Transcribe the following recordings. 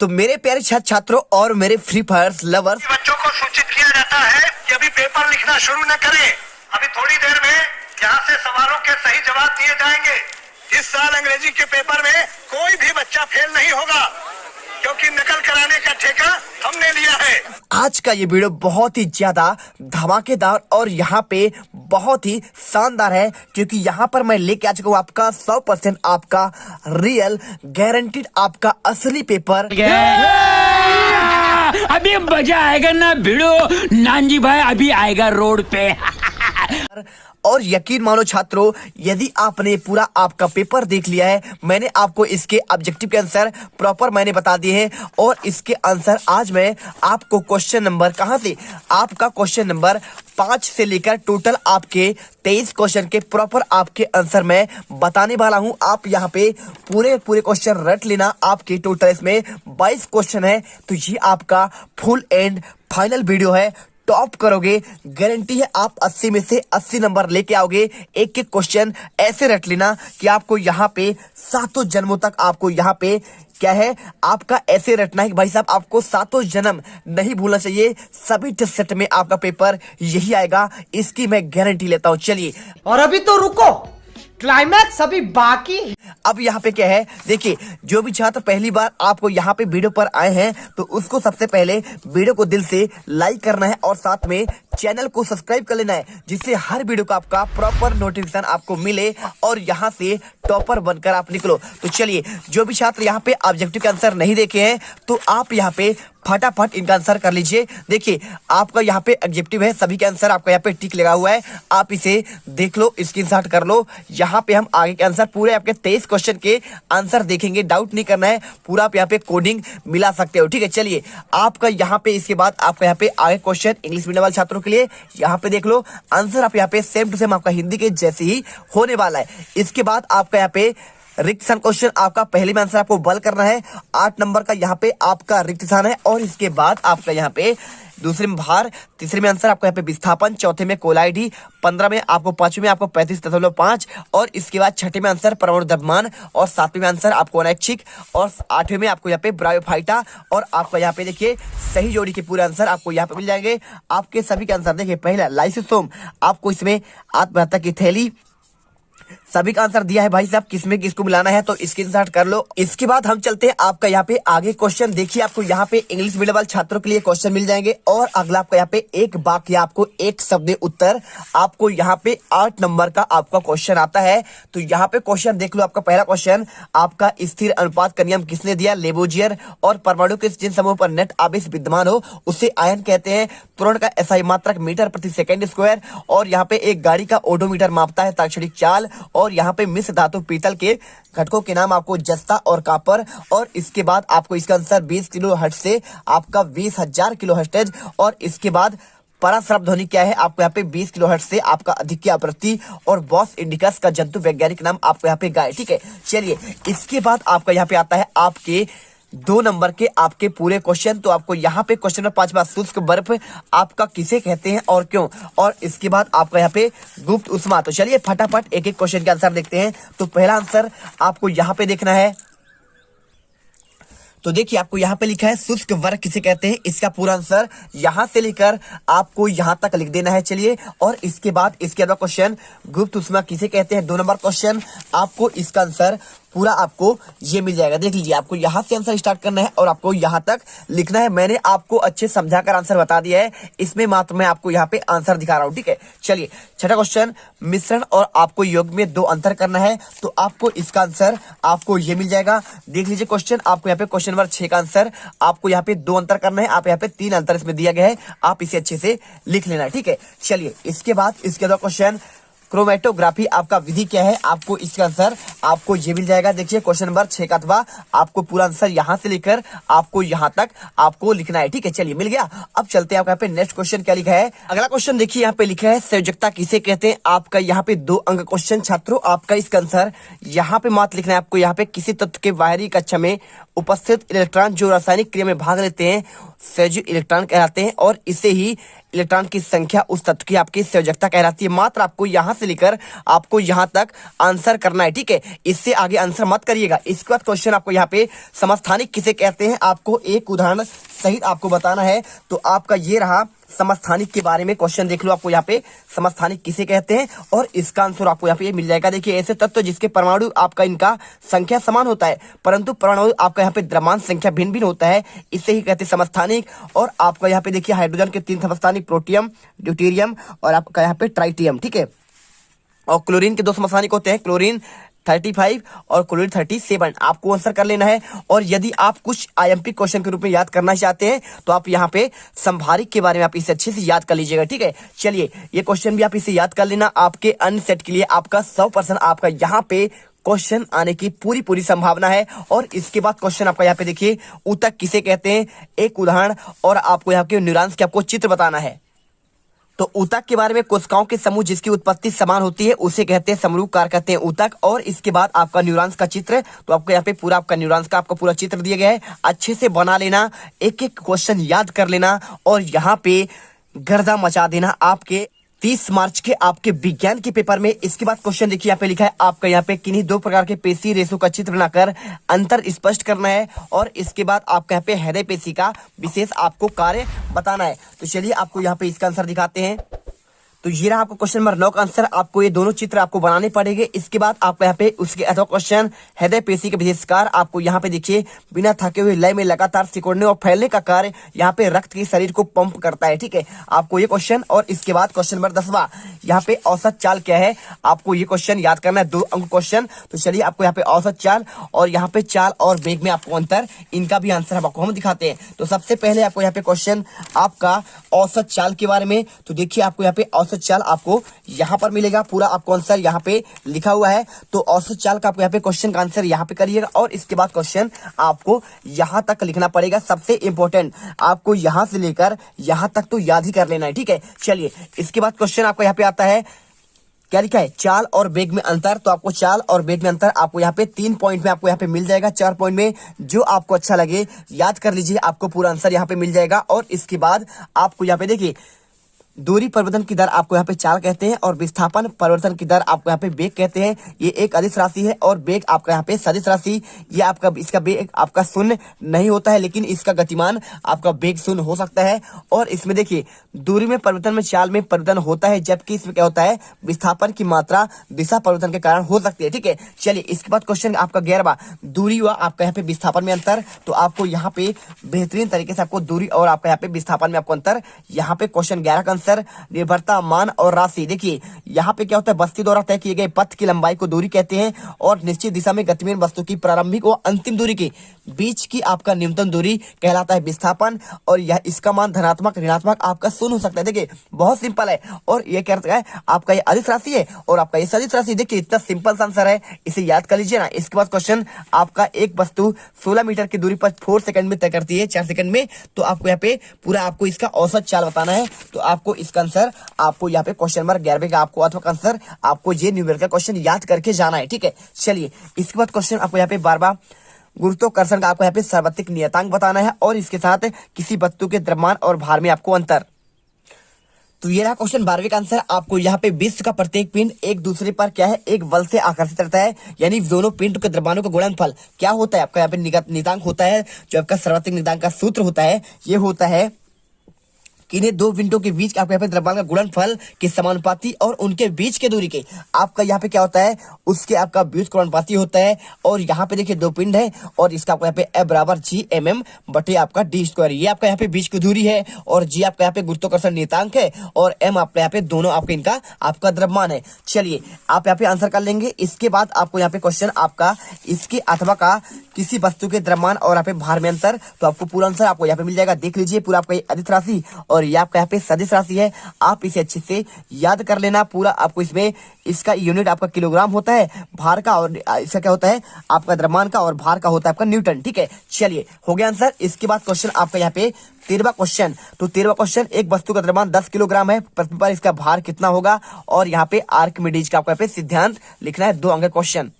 तो मेरे प्यारे छात्र छात्रों और मेरे फ्री फायर लवर्स, बच्चों को सूचित किया जाता है कि अभी पेपर लिखना शुरू न करें। अभी थोड़ी देर में यहाँ से सवालों के सही जवाब दिए जाएंगे। इस साल अंग्रेजी के पेपर में कोई भी बच्चा फेल नहीं होगा, क्योंकि नकल कराने का ठेका हमने लिया है। आज का ये वीडियो बहुत ही ज्यादा धमाकेदार और यहाँ पे बहुत ही शानदार है, क्योंकि यहाँ पर मैं लेके आ चुका हूँ आपका 100% आपका रियल गारंटीड आपका असली पेपर। अभी मजा आएगा ना भिड़ो नानजी भाई, अभी आएगा रोड पे। और यकीन मानो छात्रों, यदि आपने पूरा आपका पेपर देख लिया है, मैंने आपको इसके ऑब्जेक्टिव के आंसर प्रॉपर मैंने बता दिए हैं। और इसके आंसर आज मैं आपको क्वेश्चन नंबर कहां से, आपका क्वेश्चन नंबर 5 से लेकर टोटल आपके 23 क्वेश्चन के प्रॉपर आपके आंसर मैं बताने वाला हूं। आप यहां पे पूरे क्वेश्चन रट लेना। आपके टोटल इसमें 22 क्वेश्चन है, तो ये आपका फुल एंड फाइनल वीडियो है। टॉप करोगे, गारंटी है आप 80 में से 80 नंबर लेके आओगे। एक एक क्वेश्चन ऐसे रट लेना कि आपको यहाँ पे 7 जन्मों तक आपको यहाँ पे क्या है, आपका ऐसे रटना है कि भाई साहब आपको 7 जन्म नहीं भूलना चाहिए। सभी टेस्ट सेट में आपका पेपर यही आएगा, इसकी मैं गारंटी लेता हूँ। चलिए, और अभी तो रुको, क्लाइमैक्स अभी बाकी। अब यहाँ पे क्या है, देखिए, जो भी छात्र पहली बार आपको यहाँ पे वीडियो पर आए हैं तो उसको सबसे पहले वीडियो को दिल से लाइक करना है और साथ में चैनल को सब्सक्राइब कर लेना है, जिससे हर वीडियो का आपका प्रॉपर नोटिफिकेशन आपको मिले और यहाँ से टॉपर बनकर आप निकलो। तो चलिए, जो भी छात्र यहाँ पे ऑब्जेक्टिव के आंसर नहीं देखे हैं तो आप यहाँ पे फटाफट इनका आंसर कर लीजिए। देखिए, आपका यहाँ पे ऑब्जेक्टिव है, सभी के आंसर आपका यहाँ पे टिक लगा हुआ है, आप इसे देख लो, स्क्रीनशॉट कर लो। यहाँ पे हम आगे के आंसर पूरे आपके 23 क्वेश्चन के आंसर देखेंगे, डाउट नहीं करना है, पूरा आप यहाँ पे कोडिंग मिला सकते हो। ठीक है, चलिए, आपका यहाँ पे इसके बाद आपका यहाँ पे आगे क्वेश्चन इंग्लिश मीडियम वाले छात्रों के लिए यहाँ पे देख लो, आंसर आप यहाँ पे सेम टू सेम आपका हिंदी के जैसे ही होने वाला है। इसके बाद आपका यहाँ पे रिक्त स्थान क्वेश्चन आपका पहले में आंसर आपको बल करना है, 8 नंबर का यहाँ पे आपका रिक्त स्थान है। और इसके बाद आपका यहाँ पे दूसरे में भार, तीसरे में आंसर आपको यहाँ पे विस्थापन, चौथे में कोलाइडी, 15 में आपको, 5वें में आपको 35.5 और इसके बाद छठे में आंसर परमाणु द्रव्यमान और 7वें में आंसर आपको अनैच्छिक और 8वें में आपको यहाँ पे ब्रायोफाइटा। और आपका यहाँ पे देखिए सही जोड़ी के पूरे आंसर आपको यहाँ पे मिल जाएंगे। आपके सभी के आंसर देखिए, पहला लाइसोसोम, आपको इसमें आत्महत्या की थैली, सभी का आंसर दिया है भाई साहब, किसमें किसको मिलाना है तो स्क्रीनशॉट कर लो। इसके बाद हम चलते हैं आपका यहाँ पे आगे क्वेश्चन। देखिए, आपको यहाँ पे इंग्लिश मीडियम वाले छात्रों के लिए क्वेश्चन मिल जाएंगे और अगला आपका यहाँ पे एक वाक्य, आपको एक शब्द उत्तर, आपको यहाँ पे 8 नंबर का आपका क्वेश्चन आता है। तो यहाँ पे क्वेश्चन देख लो। आपका पहला क्वेश्चन, आपका स्थिर अनुपात का नियम किसने दिया? लेबोजियर। और परमाणु के जिन समूह पर नेट आवेश विद्यमान हो उसे आयन कहते हैं। पूर्ण का एसआई मात्रक मीटर प्रति सेकंड स्क्वायर। और यहाँ पे एक गाड़ी का ओडोमीटर मापता है ताक्षणिक चाल। और यहाँ पे मिश्र धातु पीतल के घटकों के नाम आपको जस्ता और कापर। और इसके बाद आपको इसका आंसर 20 किलो हर्ट्ज से आपका 20,000 किलो हर्ट्ज। और इसके बाद पराश्रव ध्वनि क्या है? आपको यहाँ पे 20 किलो हर्ट्ज से आपका अधिक आवृत्ति। और बॉस इंडिकस का जंतु वैज्ञानिक नाम आपको यहाँ पे गाय। ठीक है, चलिए, इसके बाद आपका यहाँ पे आता है आपके 2 नंबर के आपके पूरे क्वेश्चन। तो आपको यहाँ पे क्वेश्चन नंबर 5 शुष्क बर्फ आपका किसे कहते हैं और क्यों? और इसके बाद आपका यहाँ पे गुप्त उष्मा। तो चलिए फटाफट एक एक क्वेश्चन के आंसर देखते हैं। तो पहला आंसर आपको यहाँ पे देखना है। तो देखिए, आपको यहाँ पे लिखा है शुष्क वर्ग किसे कहते हैं। इसका पूरा आंसर यहाँ से लेकर आपको यहाँ तक लिख देना है। चलिए, और इसके बाद इसके अलावा क्वेश्चन गुप्त उष्मा किसे कहते हैं, 2 नंबर क्वेश्चन, आपको इसका आंसर पूरा आपको ये मिल जाएगा। देख लीजिए, आपको यहाँ से आंसर स्टार्ट करना है और आपको यहाँ तक लिखना है। मैंने आपको अच्छे समझाकर आंसर बता दिया है, इसमें मात्र मैं आपको यहाँ पे आंसर दिखा रहा हूँ। ठीक है, चलिए, छठा क्वेश्चन, मिश्रण और आपको योग में 2 अंतर करना है। तो आपको इसका आंसर आपको ये मिल जाएगा। देख लीजिए क्वेश्चन, आपको यहाँ पे क्वेश्चन नंबर 6 का आंसर आपको यहाँ पे 2 अंतर करना है। आप यहाँ पे 3 अंतर इसमें दिया गया है, आप इसे अच्छे से लिख लेना। ठीक है, चलिए, इसके बाद इसके दो क्वेश्चन, क्रोमेटोग्राफी आपका विधि क्या है? आपको इसका आंसर आपको ये मिल जाएगा। देखिए, क्वेश्चन नंबर 6 का अथवा आपको पूरा आंसर यहाँ से लेकर आपको यहाँ तक आपको लिखना है। ठीक है, चलिए, मिल गया। अब चलते हैं आपका यहाँ पे नेक्स्ट क्वेश्चन क्या लिखा है। अगला क्वेश्चन देखिए, यहाँ पे लिखा है संयोजकता किसे कहते हैं। आपका यहाँ पे 2 अंक क्वेश्चन। छात्रों, आपका इसका आंसर यहाँ पे मात्र लिखना है। आपको यहाँ पे किसी तत्व के बाहरी कक्षा में उपस्थित इलेक्ट्रॉन जो रासायनिक क्रिया में भाग लेते हैं संयोजक इलेक्ट्रॉन कहलाते हैं। और इसे ही इलेक्ट्रॉन की संख्या उस तत्व की आपकी संयोजकता कहलाती है। मात्र आपको यहां से लेकर आपको यहां तक आंसर करना है, ठीक है। इससे आगे आंसर मत करिएगा। इसके बाद क्वेश्चन आपको यहाँ पे समस्थानिक किसे कहते हैं, आपको एक उदाहरण सहित आपको बताना है। तो आपका ये रहा समस्थानिक के बारे में क्वेश्चन, देख लो। आपको यहाँ पे समस्थानिक किसे कहते हैं और इसका आंसर आपको यहाँ पे मिल जाएगा। देखिए, ऐसे तत्व जिसके परमाणु आपका इनका संख्या समान होता है परंतु परमाणु आपका यहाँ पे द्रव्यमान संख्या भिन्न भिन्न होता है, इसे ही कहते हैं समस्थानिक। और आपका यहाँ पे देखिए हाइड्रोजन के 3 समस्थानिक, प्रोटियम, ड्यूटेरियम और आपका यहाँ पे ट्राइटियम, ठीक है। और क्लोरीन के 2 समस्थानिक होते हैं, क्लोरीन 35 और क्लोरीन 37। आपको आंसर कर लेना है। और यदि आप कुछ आईएमपी क्वेश्चन के रूप में याद करना चाहते हैं तो आप यहाँ पे संभारिक के बारे में आप इसे अच्छे से याद कर लीजिएगा, ठीक है। चलिए, ये क्वेश्चन भी आप इसे याद कर लेना। आपके अन्य सेट के लिए आपका 100% आपका यहाँ पे क्वेश्चन आने की पूरी संभावना है। और इसके बाद क्वेश्चन आपका यहाँ पे देखिए, ऊतक किसे कहते हैं, एक उदाहरण और आपको यहाँ के न्यूरॉन्स के आपको चित्र बताना है। तो ऊतक के बारे में कोशिकाओं के समूह जिसकी उत्पत्ति समान होती है उसे कहते हैं समरूपकार, कहते हैं ऊतक। और इसके बाद आपका न्यूरॉन्स का चित्र, तो आपको यहाँ पे पूरा आपका न्यूरॉन्स का आपका पूरा चित्र दिया गया है, अच्छे से बना लेना, एक एक क्वेश्चन याद कर लेना और यहाँ पे गर्दा मचा देना आपके 30 मार्च के आपके विज्ञान के पेपर में। इसके बाद क्वेश्चन देखिए, यहाँ पे लिखा है आपका यहाँ पे किन्हीं 2 प्रकार के पेशी रेशों का चित्र बनाकर अंतर स्पष्ट करना है। और इसके बाद आपका यहाँ पे हृदय पेशी का विशेष आपको कार्य बताना है। तो चलिए आपको यहाँ पे इसका आंसर दिखाते हैं। तो ये रहा आपको क्वेश्चन नंबर 9 का आंसर। आपको ये दोनों चित्र आपको बनाने पड़ेंगे। इसके बाद आपको यहाँ पे उसके अथवा क्वेश्चन हृदय पेशी के विशेषकार, आपको यहाँ पे देखिए बिना थके हुए लय में लगातार सिकुड़ने और फैलने का कार्य यहाँ पे रक्त के शरीर को पंप करता है, ठीक है। आपको ये क्वेश्चन। और इसके बाद क्वेश्चन नंबर 10वां, यहाँ पे औसत चाल क्या है, आपको ये क्वेश्चन याद करना है, 2 अंक क्वेश्चन। तो चलिए आपको यहाँ पे औसत चाल और यहाँ पे चाल और वेग में आपको अंतर, इनका भी आंसर आपको हम दिखाते हैं। तो सबसे पहले आपको यहाँ पे क्वेश्चन आपका औसत चाल के बारे में। तो देखिए आपको यहाँ पे औसत चाल आपको यहाँ पर मिलेगा, पूरा आपको आंसर यहाँ पे लिखा हुआ है। तो औसत चाल का आपको यहाँ पे क्वेश्चन का आंसर यहाँ पे करिएगा। और इसके बाद क्वेश्चन आपको यहाँ तक लिखना पड़ेगा। सबसे इंपॉर्टेंट आपको यहाँ से लेकर यहाँ तक तो याद ही कर लेना है, ठीक है। चलिए, इसके बाद क्वेश्चन आपको यहाँ पे आता है, क्या लिखा है, चाल और वेग में अंतर। तो आपको चाल और वेग में अंतर आपको यहाँ पे 3 पॉइंट में आपको यहाँ पे मिल जाएगा, 4 पॉइंट में जो आपको अच्छा लगे याद कर लीजिए, आपको पूरा आंसर यहाँ पे मिल जाएगा। और इसके बाद आपको यहाँ पे देखिए दूरी परिवर्तन की दर आपको यहाँ पे चाल कहते हैं और विस्थापन परिवर्तन की दर आपको यहाँ पे वेग कहते हैं। ये एक अदिश राशि है और वेग आपका यहाँ पे सदिश राशि। ये आपका इसका वेग आपका शून्य नहीं होता है, लेकिन इसका गतिमान आपका वेग शून्य हो सकता है। और इसमें देखिए दूरी में परिवर्तन में चाल में परिवर्तन होता है, जबकि इसमें क्या होता है, विस्थापन की मात्रा दिशा परिवर्तन के कारण हो सकती है, ठीक है। चलिए, इसके बाद क्वेश्चन आपका 11वां, दूरी व आपका यहाँ पे विस्थापन में अंतर। तो आपको यहाँ पे बेहतरीन तरीके से आपको दूरी और आपका यहाँ पे विस्थापन में आपको अंतर, यहाँ पे क्वेश्चन 11 का आंसर निर्भरता, मान और राशि। देखिए यहाँ पे क्या होता है, वस्तु द्वारा तय किए गए पथ की लंबाई को दूरी कहते हैं और निश्चित दिशा में गतिमान वस्तु की प्रारंभिक और अंतिम दूरी के बीच की आपका न्यूनतम दूरी कहलाता है विस्थापन। और यह इसका मान धनात्मक ऋणात्मक आपका शून्य हो सकता है। देखिए बहुत सिंपल है। और ये कहता है आपका ये अदिश राशि है और आपका ये सदिश राशि। देखिए इतना सिंपल आंसर है, इसे याद कर लीजिए ना। इसके बाद क्वेश्चन आपका एक वस्तु 16 मीटर की दूरी पर 4 सेकंड में तय करती है, 4 सेकंड में। तो आपको यहाँ पे पूरा आपको इसका औसत चाल बताना है। तो आपको इसका आंसर आपको यहाँ पे क्वेश्चन नंबर 11 का आपको अथवा आंसर आपको ये न्यूमेरिकल क्वेश्चन याद करके जाना है, ठीक है। चलिए, इसके बाद क्वेश्चन आपको यहाँ पे 12वां, गुरुत्वाकर्षण का आपको यहाँ पे सार्वत्रिक नियतांक बताना है और इसके साथ किसी वस्तु के द्रव्यमान और भार में आपको अंतर। तो ये रहा क्वेश्चन 12वें का आंसर। आपको यहाँ पे विश्व का प्रत्येक पिंड एक दूसरे पर क्या है, एक बल से आकर्षित रहता है, यानी दोनों पिंड के द्रव्यमानों का गुणनफल क्या होता है, आपका यहाँ पे नियतांक होता है। जो आपका सार्वत्रिक नियतांक का सूत्र होता है, ये होता है इन्हें 2 बिंदुओं के बीच आपके यहाँ पे द्रव्यमान का गुणनफल के समानुपाती और उनके बीच के दूरी के आपका यहाँ पे क्या होता है, उसके आपका व्युत्क्रमानुपाती होता है। और यहाँ पे देखिए 2 पिंड है और इसका आपको यहाँ पे F बराबर G mm बटे आपका D स्क्वायर, ये आपका यहाँ पे बीच की दूरी है। और G आपका यहाँ पे गुरुत्वाकर्षण नियतांक है और M आपका यहाँ पे दोनों आपके इनका आपका द्रव्यमान है। चलिए आप यहाँ पे आंसर कर लेंगे। इसके बाद आपको यहाँ पे क्वेश्चन आपका इसके अथवा का किसी वस्तु के द्रव्यमान और यहाँ पे भार में अंतर। तो आपको पूरा आंसर आपको यहाँ पे मिल जाएगा। देख लीजिए पूरा आपका अदिश राशि और ये आपका यहाँ पे सदिश राशि है। आप इसे अच्छे से याद कर लेना। पूरा आपको इसमें इसका यूनिट आपका किलोग्राम होता है, भार का और इसका क्या होता है आपका द्रव्यमान का, और भार का होता है आपका न्यूटन, ठीक है। चलिए हो गया आंसर। इसके बाद क्वेश्चन आपका यहाँ पे 13वां क्वेश्चन। तो 13वां क्वेश्चन, एक वस्तु का द्रव्यमान 10 किलोग्राम है, पृथ्वी पर इसका भार कितना होगा। और यहाँ पे आर्किमिडीज का आपको यहाँ पे सिद्धांत लिखना है, 2 अंक क्वेश्चन।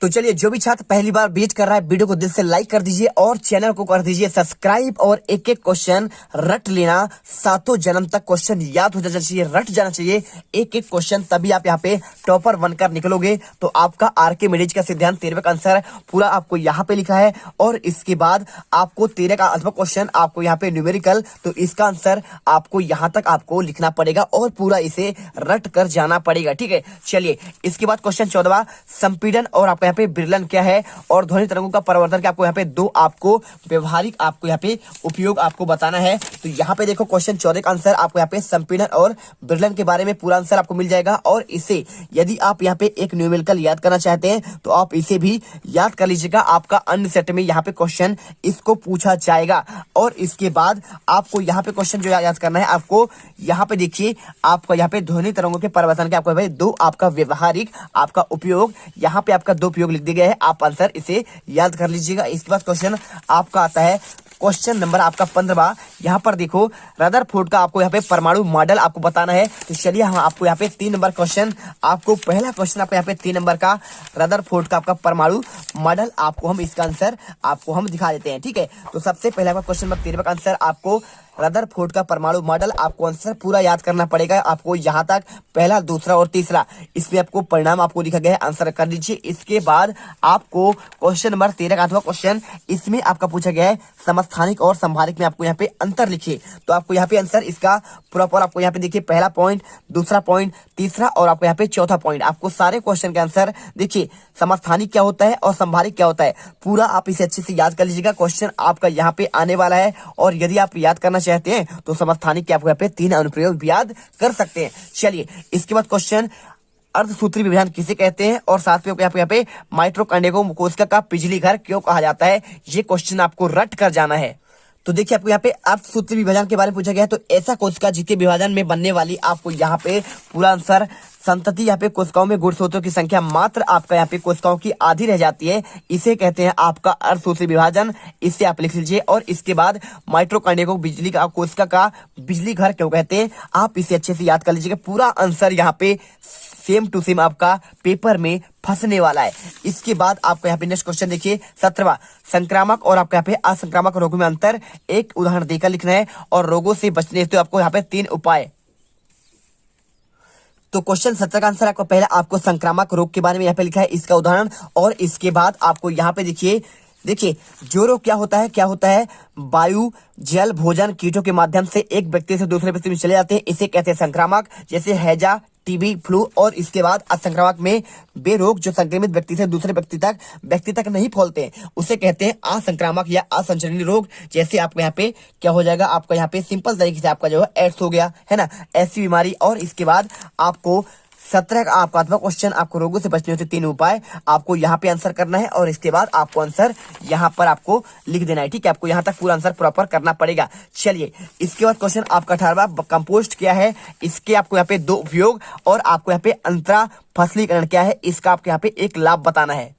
तो चलिए, जो भी छात्र पहली बार विजिट कर रहा है, वीडियो को दिल से लाइक कर दीजिए और चैनल को कर दीजिए सब्सक्राइब। और एक एक क्वेश्चन रट लेना, सातों जन्म तक क्वेश्चन याद हो जाना चाहिए, रट जाना चाहिए एक एक क्वेश्चन, तभी आप यहाँ पे टॉपर बनकर निकलोगे। तो आपका आरके मेडिज का सिद्धांत 13 का आंसर पूरा आपको यहाँ पे लिखा है। और इसके बाद आपको 13 का अथवा क्वेश्चन आपको यहाँ पे न्यूमेरिकल, तो इसका आंसर आपको यहाँ तक आपको लिखना पड़ेगा और पूरा इसे रट कर जाना पड़ेगा। ठीक है, चलिए इसके बाद क्वेश्चन 14 संपीड़न और आपका यहाँ पे विरलन क्या है और ध्वनि तरंगों का परिवर्तन, के आपको यहाँ पे दो आपको व्यवहारिक आपको यहाँ पे उपयोग आपको बताना है। तो यहाँ पे देखो क्वेश्चन 14 का आंसर आपको यहाँ पे संपीड़न और विरलन के बारे में पूरा आंसर आपको मिल जाएगा। और इसे यदि आप यहाँ पे एक न्यूमेरिकल याद करना चाहते हैं तो आप इसे भी याद कर लीजिएगा। आपका अन्य सेट में यहाँ पे क्वेश्चन इसको पूछा जाएगा। और इसके बाद आपको यहाँ पे क्वेश्चन जो याद करना है, आपको यहाँ पे देखिए, आपको यहाँ पे ध्वनि तरंगों के परिवर्तन के आपको भाई दो आपका व्यवहारिक आपका उपयोग, यहाँ पे आपका दो उपयोग लिख दिए गए हैं, आप आंसर इसे याद कर लीजिएगा। इसके बाद क्वेश्चन आपका आता है क्वेश्चन नंबर आपका 15। यहाँ पर देखो रदरफोर्ड का आपको यहाँ पे परमाणु मॉडल आपको बताना है। तो चलिए हम आपको यहाँ पे 3 नंबर क्वेश्चन, आपको पहला क्वेश्चन आपको यहाँ पे 3 नंबर का रदरफोर्ड का आपका परमाणु मॉडल आपको हम इसका आंसर आपको हम दिखा देते हैं। ठीक है, तो सबसे पहला क्वेश्चन नंबर 13 का आंसर आपको रदरफोर्ड का परमाणु मॉडल, आपको आंसर पूरा याद करना पड़ेगा। आपको यहाँ तक पहला, दूसरा और तीसरा इसमें आपको परिणाम आपको लिखा गया है, आंसर कर लीजिए। इसके बाद आपको क्वेश्चन नंबर 13 का अथवा क्वेश्चन इसमें आपका पूछा गया है समस्थानिक और संभारिक में आपको यहाँ पे अंतर लिखिए। तो आपको यहाँ पे आंसर इसका प्रॉपर आपको यहाँ पे देखिए, पहला पॉइंट, दूसरा पॉइंट, तीसरा और आपको यहाँ पे चौथा पॉइंट, आपको सारे क्वेश्चन के आंसर देखिए। समस्थानिक क्या होता है और संभारिक क्या होता है, पूरा आप इसे अच्छे से याद कर लीजिएगा। क्वेश्चन आपका यहाँ पे आने वाला है और यदि आप याद करना चाहते हैं तो समस्थानिक के आपको यहाँ पे 3 अनुप्रयोग भी याद कर सकते हैं। चलिए इसके बाद क्वेश्चन अर्धसूत्री विभाजन किसे कहते हैं और साथ में यहाँ पे माइटोकॉन्ड्रिया को कोशिका का बिजली घर क्यों कहा जाता है, ये क्वेश्चन आपको रट कर जाना है। तो देखिए आपको यहाँ पे अर्धसूत्री विभाजन के बारे में पूछा गया है। तो ऐसा कोशिका जिसके विभाजन में बनने वाली, आपको यहाँ पे पूरा आंसर संतति, यहाँ पे कोशिकाओं में गुणसूत्रों की संख्या मात्र आपका यहाँ पे कोशिकाओं की आधी रह जाती है, इसे कहते हैं आपका अर्धसूत्री विभाजन, इसे आप लिख लीजिए। और इसके बाद माइटोकॉन्ड्रिया को बिजली का कोशिका का बिजली घर क्यों कहते हैं, आप इसे अच्छे से याद कर लीजिएगा। पूरा आंसर यहाँ पे सेम टू सेम आपका पेपर में फंसने वाला है। इसके बाद आपको यहाँ पे नेक्स्ट क्वेश्चन देखिए 17वां संक्रामक और आपको यहाँ पे असंक्रामक रोगों में अंतर, एक उदाहरण देकर लिखना है और रोगों से बचने हेतु आपको यहाँ पे 3 उपाय। तो क्वेश्चन 17 का आंसर आपको पहला आपको संक्रामक रोग के बारे में यहाँ पे लिखा है, इसका उदाहरण। और इसके बाद आपको यहाँ पे देखिए जो रोग क्या होता है, वायु, जल, भोजन, कीटों के माध्यम से एक व्यक्ति से दूसरे व्यक्ति में चले जाते हैं, इसे कहते हैं संक्रामक, जैसे हैजा, टीबी, फ्लू। और इसके बाद असंक्रामक में वे रोग जो संक्रमित व्यक्ति से दूसरे व्यक्ति तक नहीं फैलते हैं, उसे कहते हैं असंक्रामक या असंचरणीय रोग। जैसे आपको यहाँ पे क्या हो जाएगा, आपका यहाँ पे सिंपल तरीके से आपका जो है एड्स हो गया है ना, ऐसी बीमारी। और इसके बाद आपको 17 का आपका अथवा क्वेश्चन, आपको रोगों से बचने होते 3 उपाय, आपको यहाँ पे आंसर करना है और इसके बाद आपको आंसर यहाँ पर आपको लिख देना है। ठीक है, आपको यहाँ तक पूरा आंसर प्रॉपर करना पड़ेगा। चलिए इसके बाद क्वेश्चन आपका 18वां कंपोस्ट क्या है, इसके आपको यहाँ पे 2 उपयोग और आपको यहाँ पे अंतरा फसलीकरण क्या है, इसका आपको यहाँ पे एक लाभ बताना है।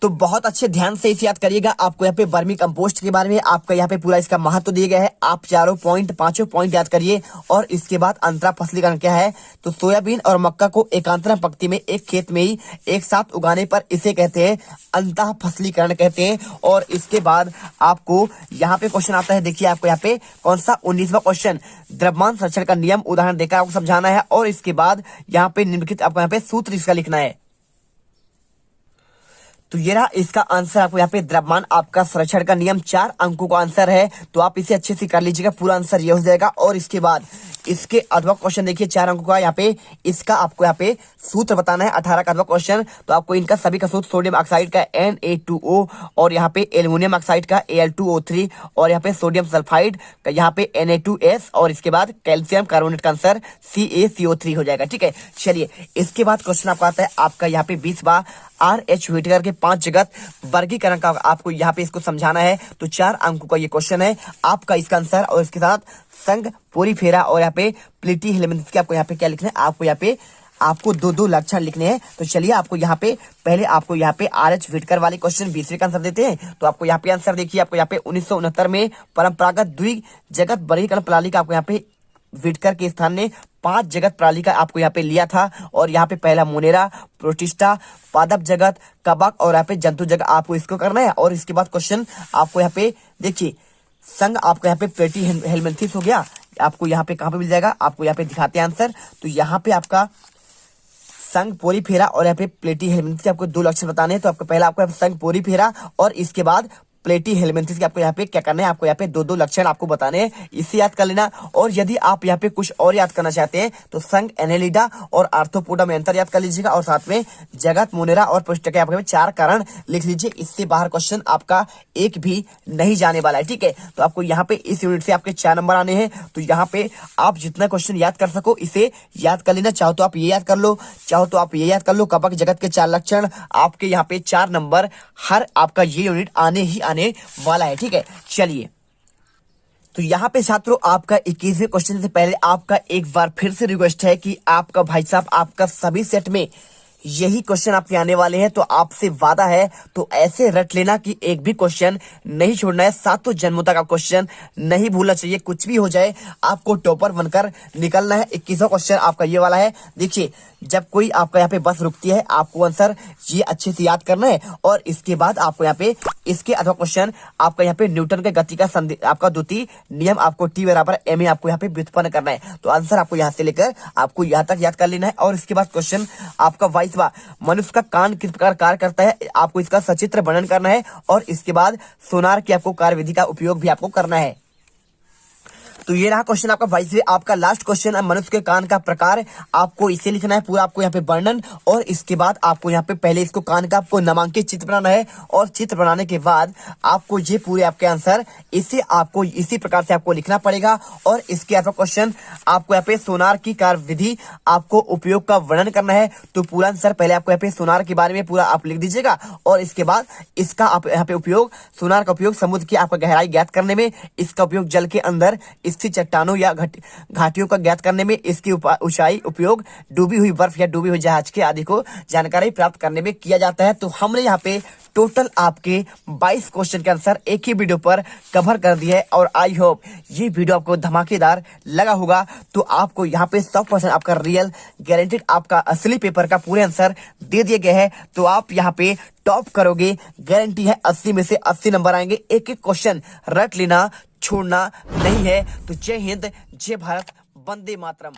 तो बहुत अच्छे ध्यान से इसे याद करिएगा। आपको यहाँ पे वर्मी कंपोस्ट के बारे में आपका यहाँ पे पूरा इसका महत्व दिया गया है, आप 5 पॉइंट याद करिए। और इसके बाद अंतरा फसलीकरण क्या है, तो सोयाबीन और मक्का को एकांतरा पंक्ति में एक खेत में ही एक साथ उगाने पर इसे कहते हैं अंतः फसलीकरण कहते हैं। और इसके बाद आपको यहाँ पे क्वेश्चन आता है, देखिए आपको यहाँ पे कौन सा 19वां क्वेश्चन, द्रव्यमान संरक्षण का नियम उदाहरण देकर आपको समझाना है। और इसके बाद यहाँ पे निम्नलिखित आपको यहाँ पे सूत्र इसका लिखना है। तो ये रहा इसका आंसर, आपको यहाँ पे द्रव्यमान आपका संरक्षण का नियम 4 अंकों का आंसर है। तो आप इसे अच्छे से कर लीजिएगा, पूरा आंसर ये हो जाएगा। और इसके बाद इसके अथवा क्वेश्चन देखिए 4 अंकों का, यहाँ पे इसका आपको यहाँ पे सूत्र बताना है। 18 का अथवा क्वेश्चन, तो आपको इनका सभी का सूत्र, सोडियम ऑक्साइड का Na2O और यहाँ पे एल्युमिनियम ऑक्साइड का Al2O3 और यहाँ पे सोडियम सल्फाइड का यहाँ पे Na2S और इसके बाद कैल्शियम कार्बोनेट का आंसर CaCO3 हो जाएगा। ठीक है, चलिए इसके बाद क्वेश्चन आपका आता है आपका यहाँ पे 20वां RH व्हिटेकर के 5 जगत वर्गीकरण का, आपको यहाँ पे इसको समझाना है। तो 4 अंकों का ये क्वेश्चन है आपका, इसका आंसर। और इसके साथ संघ पोरीफेरा और यहाँ पे प्लेटी हेलमिंथ के आपको यहाँ पे क्या लिखना है, आपको यहाँ पे आपको 2 लक्षण लिखने हैं। तो चलिए आपको यहाँ पे पहले आपको यहाँ पे RH व्हिटेकर वाले क्वेश्चन 20वें का आंसर देते हैं। तो आपको यहाँ पे आंसर देखिए, आपको यहाँ पे 1969 में परंपरागत द्विजगत वर्गीकरण प्रणाली का आपको यहाँ पे व्हिटेकर के स्थान ने 5 जगत प्रणाली का आपको यहाँ पे लिया था। और यहाँ पे पहला मोनेरा, प्रोटिस्टा, पादप जगत, कवक और यहाँ पे जंतु जगत आपको इसको करना है। और इसके बाद क्वेश्चन आपको यहाँ पे देखिए संघ आपको यहाँ पे प्लेटी हेलमिंथेस हो गया। आपको यहाँ पे कहाँ पे मिल जाएगा, आपको यहाँ पे दिखाते हैं आंसर। तो यहाँ पे आपका संघ पोरीफेरा और यहाँ पे प्लेटी हेलमिंथेस आपको 2 लक्षण बताने हैं। तो आपको पहला आपको संघ पोरीफेरा और इसके बाद प्लेटी हेलमिंथेस के आपको यहाँ पे क्या करना है, आपको यहाँ पे 2 लक्षण आपको बताने हैं, इससे याद कर लेना। और यदि आप यहाँ पे कुछ और याद करना चाहते हैं तो संघ एनेलिडा और आर्थ्रोपोडा में अंतर याद कर लीजिएगा। और साथ में जगत, मोनेरा और पुष्ट के आपको 4 कारण लिख लीजिए। इससे बाहर क्वेश्चन आपका एक भी नहीं जाने वाला है, ठीक है। तो आपको यहाँ पे इस यूनिट से आपके 4 नंबर आने हैं। तो यहाँ पे आप जितना क्वेश्चन याद कर सको इसे याद कर लेना। चाहो तो आप ये याद कर लो, चाहो तो आप ये याद कर लो। कवक जगत के 4 लक्षण, आपके यहाँ पे 4 नंबर हर आपका ये यूनिट आने ही आने वाला है, ठीक है। चलिए, तो यहाँ पे छात्रों आपका 21वें क्वेश्चन से पहले आपका एक बार फिर से रिक्वेस्ट है कि आपका भाई साहब आपका सभी सेट में यही क्वेश्चन आपके आने वाले हैं। तो आपसे वादा है तो ऐसे रट लेना कि एक भी क्वेश्चन नहीं छोड़ना है। 7 जन्मों तक आप क्वेश्चन नहीं भूलना चाहिए, कुछ भी हो जाए आपको टॉपर बनकर निकलना है। 21वां क्वेश्चन आपका ये वाला है। देखिए, जब कोई आपका यहाँ पे बस रुकती है आपको आंसर ये अच्छे से याद करना है। और इसके बाद आपको यहाँ पे इसके अथवा क्वेश्चन आपका यहाँ पे न्यूटन के गति का आपका द्वितीय नियम आपको T बराबर ma आपको यहाँ पे व्युत्पन्न करना है। तो आंसर आपको यहाँ से लेकर आपको यहाँ तक याद कर लेना है। और इसके बाद क्वेश्चन आपका 22वां, मनुष्य का कान किस प्रकार कार्य करता है, आपको इसका सचित्र वर्णन करना है। और इसके बाद सोनार की आपको कार्यविधि का उपयोग भी आपको करना है। तो ये रहा क्वेश्चन आपका 22वें। आपका लास्ट क्वेश्चन है मनुष्य के कान का प्रकार, आपको इसे लिखना है पूरा आपको यहाँ पे वर्णन। और इसके बाद आपको यहाँ पे पहले इसको कान का आपको नामांकित चित्र बनाना है। और चित्र बनाने के बाद आपको ये पूरे आपके आंसर इसे आपको इसी प्रकार से आपको लिखना पड़ेगा। और इसके आपका क्वेश्चन आपको यहाँ पे सोनार की कार्यविधि आपको उपयोग का वर्णन करना है। तो पूरा आंसर पहले आपको यहाँ पे सोनार के बारे में पूरा आप लिख दीजिएगा। और इसके बाद इसका आप यहाँ पे उपयोग, सोनार का उपयोग समुद्र की आपका गहराई ज्ञात करने में, इसका उपयोग जल के अंदर स्थित चट्टानों या घाटियों का ज्ञात करने में, इसकी ऊंचाई उपयोग डूबी हुई बर्फ या डूबी हुई जहाज के आदि को जानकारी प्राप्त करने में किया जाता है। तो हमने यहाँ पे टोटल आपके 22 क्वेश्चन के आंसर एक ही वीडियो पर कवर कर दिए है। और आई होप ये वीडियो आपको धमाकेदार लगा होगा। तो आपको यहाँ पे 100% आपका रियल गारंटेड आपका असली पेपर का पूरे आंसर दे दिए गए हैं। तो आप यहाँ पे टॉप करोगे, गारंटी है 80 में से 80 नंबर आएंगे। एक एक क्वेश्चन रट लेना, छोड़ना नहीं है। तो जय हिंद, जय भारत, वंदे मातरम।